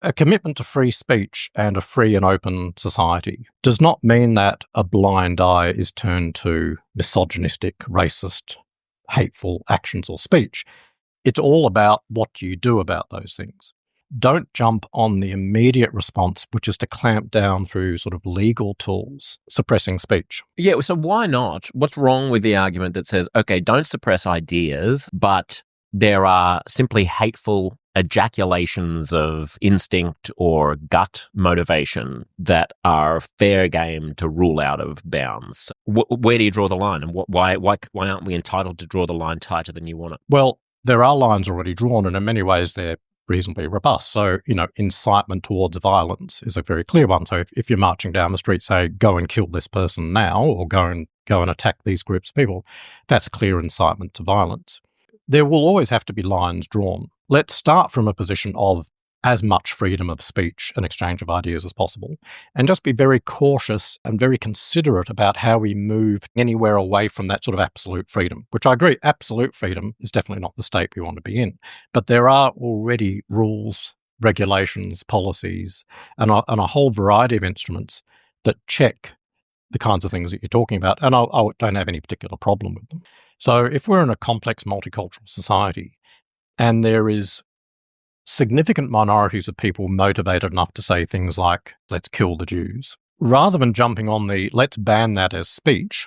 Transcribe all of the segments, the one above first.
A commitment to free speech and a free and open society does not mean that a blind eye is turned to misogynistic, racist, hateful actions or speech. It's all about what you do about those things. Don't jump on the immediate response, which is to clamp down through sort of legal tools, suppressing speech. Yeah, so why not? What's wrong with the argument that says, okay, don't suppress ideas, but there are simply hateful ejaculations of instinct or gut motivation that are fair game to rule out of bounds? Where do you draw the line, and why aren't we entitled to draw the line tighter than you want it? Well, there are lines already drawn, and in many ways they're reasonably robust. So, incitement towards violence is a very clear one. So if you're marching down the street, say, go and kill this person now, or go and attack these groups of people, that's clear incitement to violence. There will always have to be lines drawn. Let's start from a position of as much freedom of speech and exchange of ideas as possible, and just be very cautious and very considerate about how we move anywhere away from that sort of absolute freedom, which I agree, absolute freedom is definitely not the state we want to be in. But there are already rules, regulations, policies, and a whole variety of instruments that check the kinds of things that you're talking about, and I don't have any particular problem with them. So if we're in a complex multicultural society and there is significant minorities of people motivated enough to say things like, let's kill the Jews, rather than jumping on the let's ban that as speech,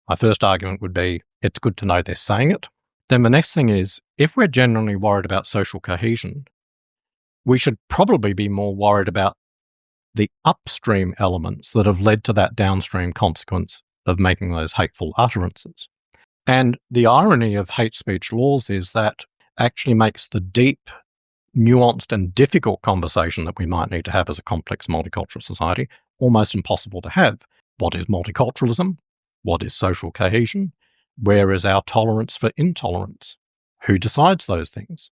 my first argument would be it's good to know they're saying it. Then the next thing is, if we're genuinely worried about social cohesion, we should probably be more worried about the upstream elements that have led to that downstream consequence of making those hateful utterances. And the irony of hate speech laws is that actually makes the deep, nuanced and difficult conversation that we might need to have as a complex multicultural society almost impossible to have. What is multiculturalism? What is social cohesion? Where is our tolerance for intolerance? Who decides those things?